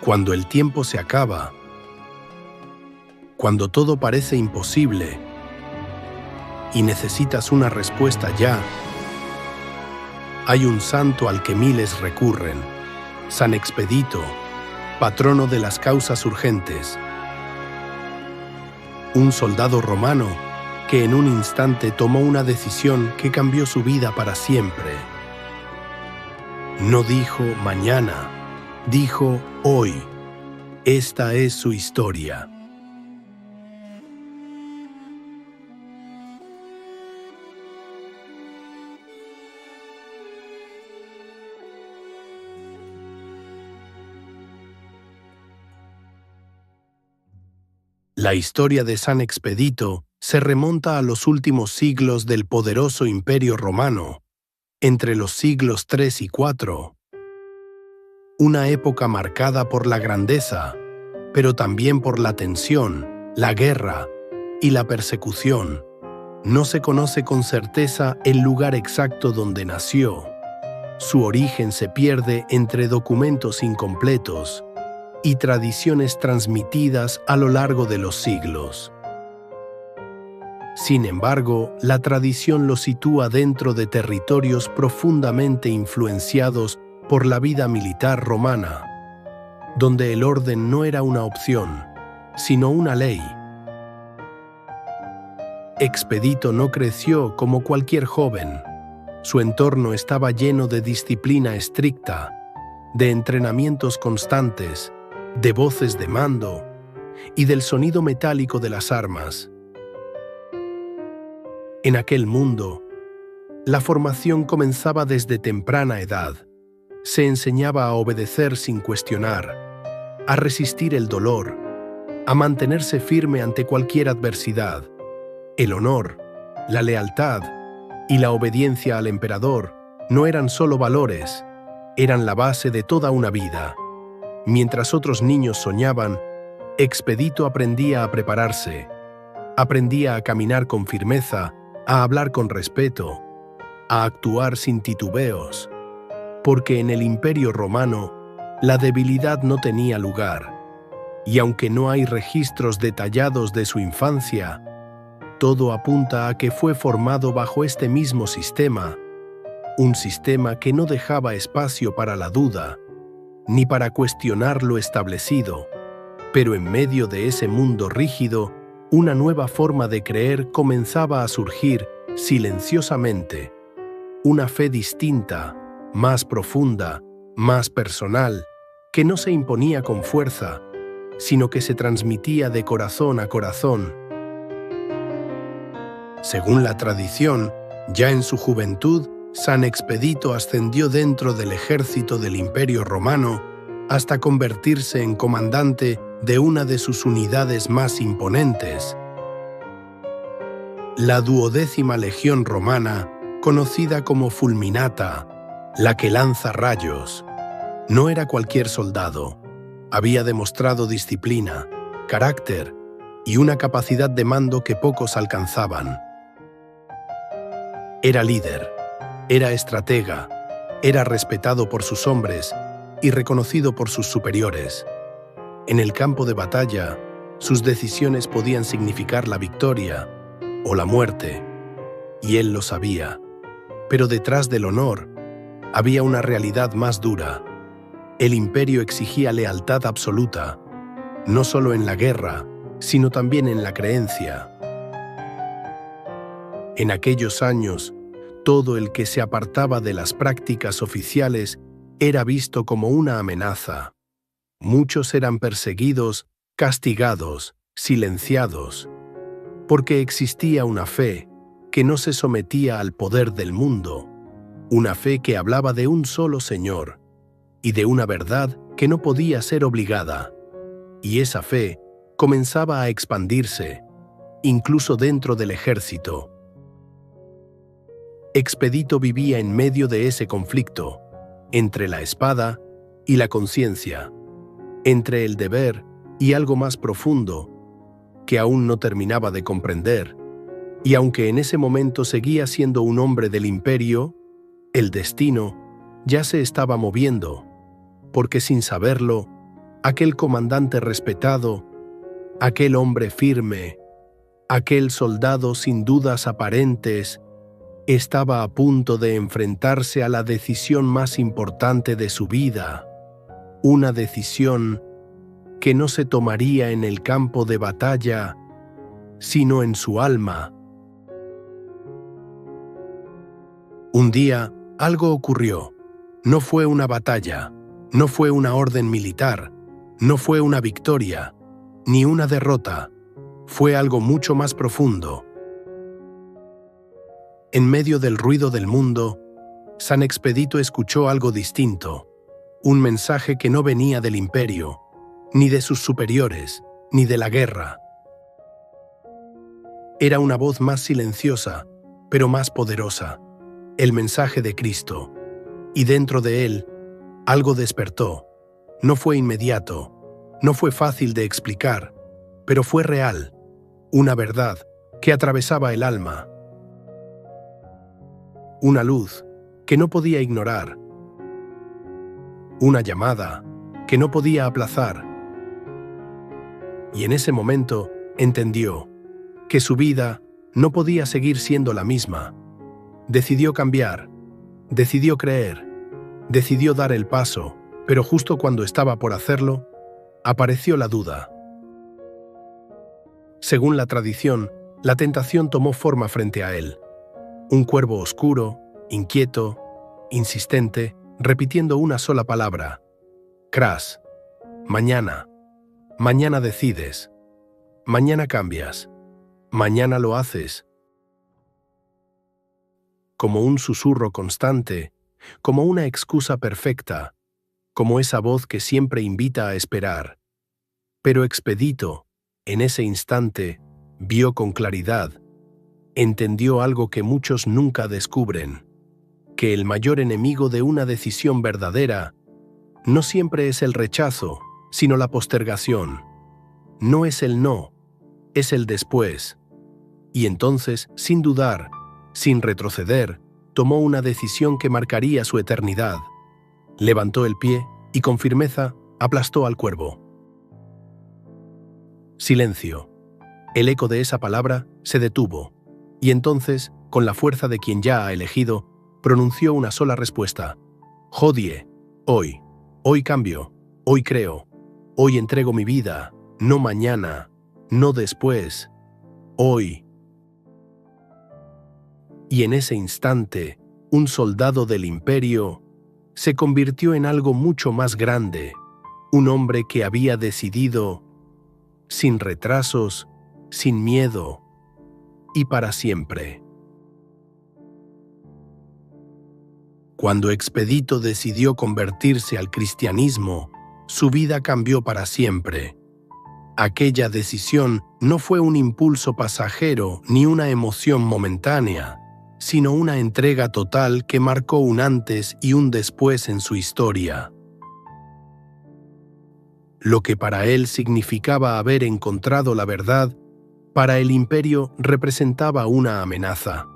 Cuando el tiempo se acaba, cuando todo parece imposible y necesitas una respuesta ya, hay un santo al que miles recurren, San Expedito, patrono de las causas urgentes. Un soldado romano que en un instante tomó una decisión que cambió su vida para siempre. No dijo mañana, dijo hoy. Esta es su historia. La historia de San Expedito se remonta a los últimos siglos del poderoso Imperio Romano, entre los siglos III y IV. Una época marcada por la grandeza, pero también por la tensión, la guerra y la persecución. No se conoce con certeza el lugar exacto donde nació. Su origen se pierde entre documentos incompletos y tradiciones transmitidas a lo largo de los siglos. Sin embargo, la tradición lo sitúa dentro de territorios profundamente influenciados por la vida militar romana, donde el orden no era una opción, sino una ley. Expedito no creció como cualquier joven. Su entorno estaba lleno de disciplina estricta, de entrenamientos constantes, de voces de mando y del sonido metálico de las armas. En aquel mundo, la formación comenzaba desde temprana edad. Se enseñaba a obedecer sin cuestionar, a resistir el dolor, a mantenerse firme ante cualquier adversidad. El honor, la lealtad y la obediencia al emperador no eran solo valores, eran la base de toda una vida. Mientras otros niños soñaban, Expedito aprendía a prepararse, aprendía a caminar con firmeza, a hablar con respeto, a actuar sin titubeos, porque en el Imperio Romano la debilidad no tenía lugar, y aunque no hay registros detallados de su infancia, todo apunta a que fue formado bajo este mismo sistema, un sistema que no dejaba espacio para la duda, ni para cuestionar lo establecido, pero en medio de ese mundo rígido, una nueva forma de creer comenzaba a surgir silenciosamente, una fe distinta, más profunda, más personal, que no se imponía con fuerza, sino que se transmitía de corazón a corazón. Según la tradición, ya en su juventud, San Expedito ascendió dentro del ejército del Imperio Romano hasta convertirse en comandante de una de sus unidades más imponentes, la 12ª Legión Romana, conocida como Fulminata, la que lanza rayos. No era cualquier soldado. Había demostrado disciplina, carácter y una capacidad de mando que pocos alcanzaban. Era líder, era estratega, era respetado por sus hombres y reconocido por sus superiores. En el campo de batalla, sus decisiones podían significar la victoria o la muerte, y él lo sabía. Pero detrás del honor había una realidad más dura. El imperio exigía lealtad absoluta, no solo en la guerra, sino también en la creencia. En aquellos años, todo el que se apartaba de las prácticas oficiales era visto como una amenaza. Muchos eran perseguidos, castigados, silenciados, porque existía una fe que no se sometía al poder del mundo, una fe que hablaba de un solo Señor y de una verdad que no podía ser obligada. Y esa fe comenzaba a expandirse, incluso dentro del ejército. Expedito vivía en medio de ese conflicto, entre la espada y la conciencia, entre el deber y algo más profundo, que aún no terminaba de comprender, y aunque en ese momento seguía siendo un hombre del imperio, el destino ya se estaba moviendo, porque sin saberlo, aquel comandante respetado, aquel hombre firme, aquel soldado sin dudas aparentes, estaba a punto de enfrentarse a la decisión más importante de su vida, una decisión que no se tomaría en el campo de batalla, sino en su alma. Un día, algo ocurrió. No fue una batalla, no fue una orden militar, no fue una victoria, ni una derrota. Fue algo mucho más profundo. En medio del ruido del mundo, San Expedito escuchó algo distinto, un mensaje que no venía del imperio, ni de sus superiores, ni de la guerra. Era una voz más silenciosa, pero más poderosa, el mensaje de Cristo, y dentro de él, algo despertó. No fue inmediato, no fue fácil de explicar, pero fue real, una verdad que atravesaba el alma. Una luz que no podía ignorar, una llamada que no podía aplazar. Y en ese momento entendió que su vida no podía seguir siendo la misma. Decidió cambiar, decidió creer, decidió dar el paso, pero justo cuando estaba por hacerlo, apareció la duda. Según la tradición, la tentación tomó forma frente a él. Un cuervo oscuro, inquieto, insistente, repitiendo una sola palabra. Cras. Mañana. Mañana decides. Mañana cambias. Mañana lo haces. Como un susurro constante, como una excusa perfecta, como esa voz que siempre invita a esperar. Pero Expedito, en ese instante, vio con claridad, entendió algo que muchos nunca descubren, que el mayor enemigo de una decisión verdadera no siempre es el rechazo, sino la postergación. No es el no, es el después. Y entonces, sin dudar, sin retroceder, tomó una decisión que marcaría su eternidad. Levantó el pie y con firmeza aplastó al cuervo. Silencio. El eco de esa palabra se detuvo, y entonces, con la fuerza de quien ya ha elegido, pronunció una sola respuesta. Hodie, hoy. Hoy cambio, hoy creo, hoy entrego mi vida, no mañana, no después, hoy. Y en ese instante, un soldado del imperio se convirtió en algo mucho más grande, un hombre que había decidido, sin retrasos, sin miedo, y para siempre. Cuando Expedito decidió convertirse al cristianismo, su vida cambió para siempre. Aquella decisión no fue un impulso pasajero ni una emoción momentánea, sino una entrega total que marcó un antes y un después en su historia. Lo que para él significaba haber encontrado la verdad, para el imperio representaba una amenaza.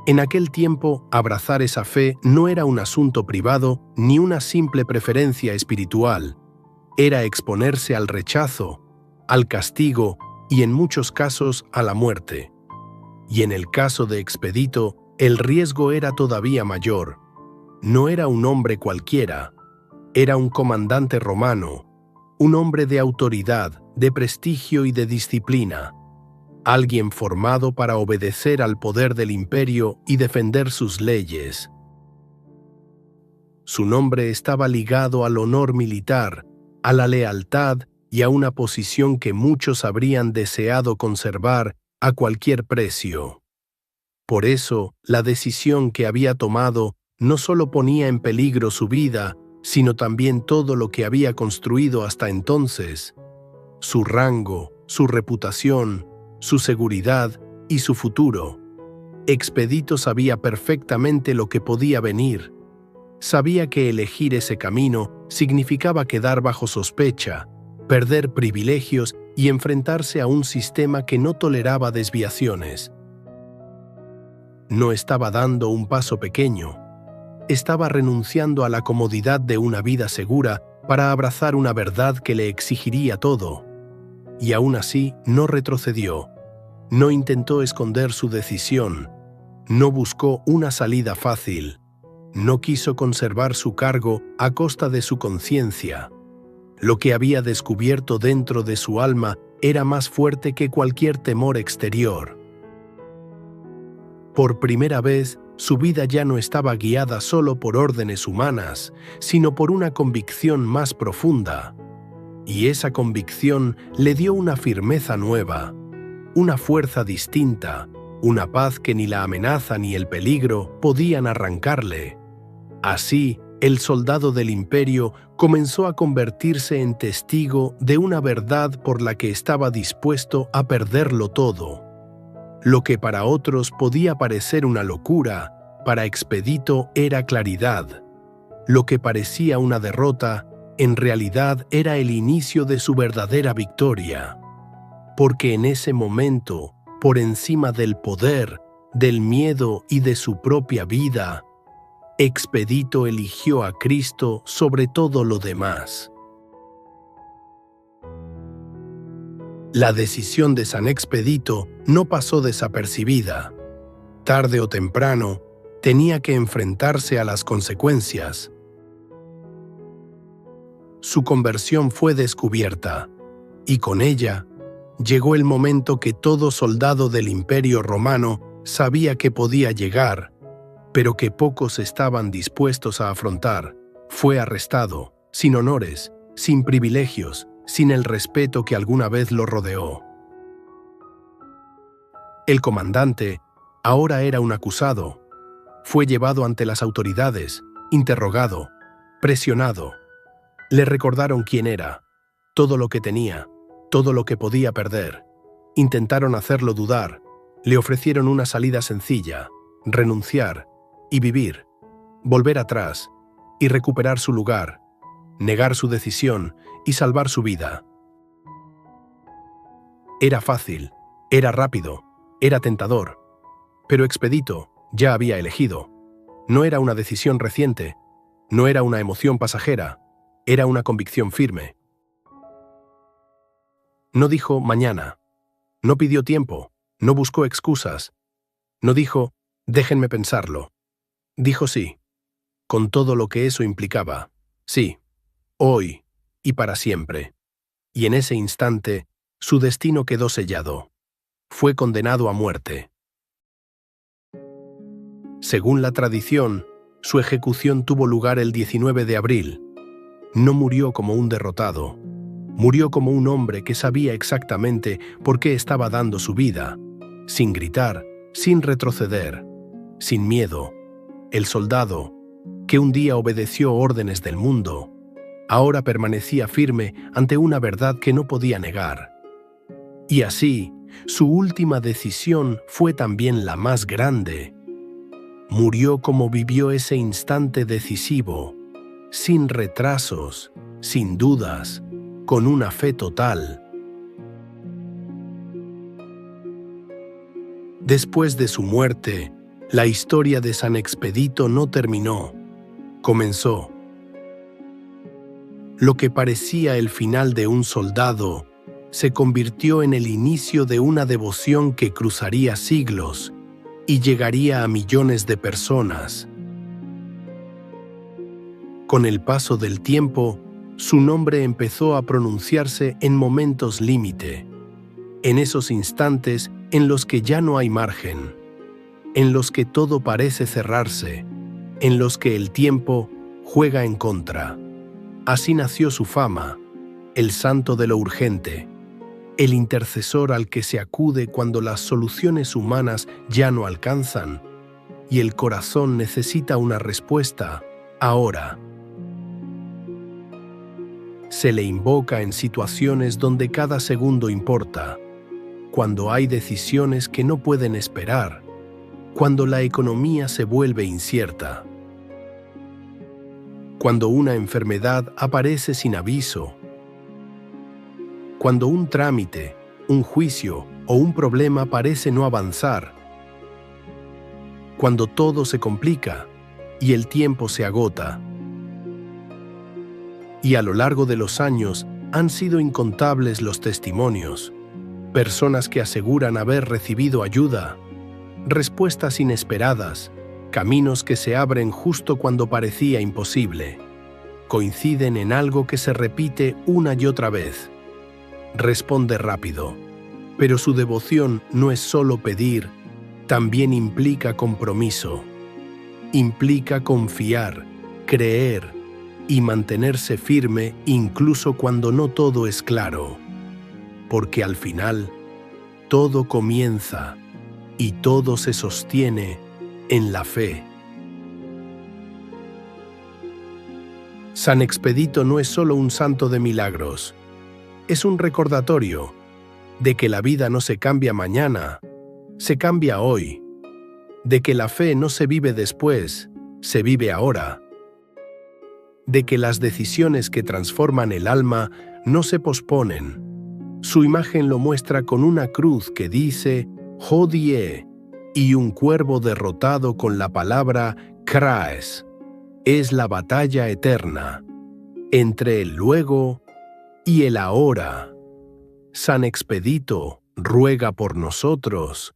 En aquel tiempo, abrazar esa fe no era un asunto privado ni una simple preferencia espiritual. Era exponerse al rechazo, al castigo y en muchos casos a la muerte. Y en el caso de Expedito, el riesgo era todavía mayor. No era un hombre cualquiera, era un comandante romano, un hombre de autoridad, de prestigio y de disciplina. Alguien formado para obedecer al poder del imperio y defender sus leyes. Su nombre estaba ligado al honor militar, a la lealtad y a una posición que muchos habrían deseado conservar a cualquier precio. Por eso, la decisión que había tomado no solo ponía en peligro su vida, sino también todo lo que había construido hasta entonces: su rango, su reputación, su seguridad y su futuro. Expedito sabía perfectamente lo que podía venir. Sabía que elegir ese camino significaba quedar bajo sospecha, perder privilegios y enfrentarse a un sistema que no toleraba desviaciones. No estaba dando un paso pequeño, estaba renunciando a la comodidad de una vida segura para abrazar una verdad que le exigiría todo. Y aún así no retrocedió, no intentó esconder su decisión, no buscó una salida fácil, no quiso conservar su cargo a costa de su conciencia. Lo que había descubierto dentro de su alma era más fuerte que cualquier temor exterior. Por primera vez, su vida ya no estaba guiada solo por órdenes humanas, sino por una convicción más profunda. Y esa convicción le dio una firmeza nueva, una fuerza distinta, una paz que ni la amenaza ni el peligro podían arrancarle. Así, el soldado del imperio comenzó a convertirse en testigo de una verdad por la que estaba dispuesto a perderlo todo. Lo que para otros podía parecer una locura, para Expedito era claridad. Lo que parecía una derrota, en realidad era el inicio de su verdadera victoria. Porque en ese momento, por encima del poder, del miedo y de su propia vida, Expedito eligió a Cristo sobre todo lo demás. La decisión de San Expedito no pasó desapercibida. Tarde o temprano, tenía que enfrentarse a las consecuencias. Su conversión fue descubierta, y con ella llegó el momento que todo soldado del Imperio Romano sabía que podía llegar, pero que pocos estaban dispuestos a afrontar. Fue arrestado, sin honores, sin privilegios, sin el respeto que alguna vez lo rodeó. El comandante ahora era un acusado. Fue llevado ante las autoridades, interrogado, presionado. Le recordaron quién era, todo lo que tenía, todo lo que podía perder. Intentaron hacerlo dudar, le ofrecieron una salida sencilla, renunciar y vivir, volver atrás y recuperar su lugar, negar su decisión y salvar su vida. Era fácil, era rápido, era tentador, pero Expedito ya había elegido. No era una decisión reciente, no era una emoción pasajera, era una convicción firme. No dijo mañana, no pidió tiempo, no buscó excusas, no dijo déjenme pensarlo. Dijo sí, con todo lo que eso implicaba. Sí, hoy y para siempre. Y en ese instante, su destino quedó sellado. Fue condenado a muerte. Según la tradición, su ejecución tuvo lugar el 19 de abril. No murió como un derrotado. Murió como un hombre que sabía exactamente por qué estaba dando su vida, sin gritar, sin retroceder, sin miedo. El soldado, que un día obedeció órdenes del mundo, ahora permanecía firme ante una verdad que no podía negar. Y así, su última decisión fue también la más grande. Murió como vivió ese instante decisivo, sin retrasos, sin dudas, con una fe total. Después de su muerte, la historia de San Expedito no terminó, comenzó. Lo que parecía el final de un soldado se convirtió en el inicio de una devoción que cruzaría siglos y llegaría a millones de personas. Con el paso del tiempo, su nombre empezó a pronunciarse en momentos límite, en esos instantes en los que ya no hay margen, en los que todo parece cerrarse, en los que el tiempo juega en contra. Así nació su fama, el santo de lo urgente, el intercesor al que se acude cuando las soluciones humanas ya no alcanzan y el corazón necesita una respuesta ahora. Se le invoca en situaciones donde cada segundo importa, cuando hay decisiones que no pueden esperar, cuando la economía se vuelve incierta, cuando una enfermedad aparece sin aviso, cuando un trámite, un juicio o un problema parece no avanzar, cuando todo se complica, y el tiempo se agota. Y a lo largo de los años han sido incontables los testimonios, personas que aseguran haber recibido ayuda, respuestas inesperadas, caminos que se abren justo cuando parecía imposible. Coinciden en algo que se repite una y otra vez. Responde rápido, pero su devoción no es solo pedir, también implica compromiso. Implica confiar, creer y mantenerse firme incluso cuando no todo es claro. Porque al final, todo comienza y todo se sostiene en la fe. San Expedito no es solo un santo de milagros, es un recordatorio de que la vida no se cambia mañana, se cambia hoy, de que la fe no se vive después, se vive ahora, de que las decisiones que transforman el alma no se posponen. Su imagen lo muestra con una cruz que dice «Hodie» y un cuervo derrotado con la palabra «Kraes». Es la batalla eterna entre el luego y el ahora. San Expedito ruega por nosotros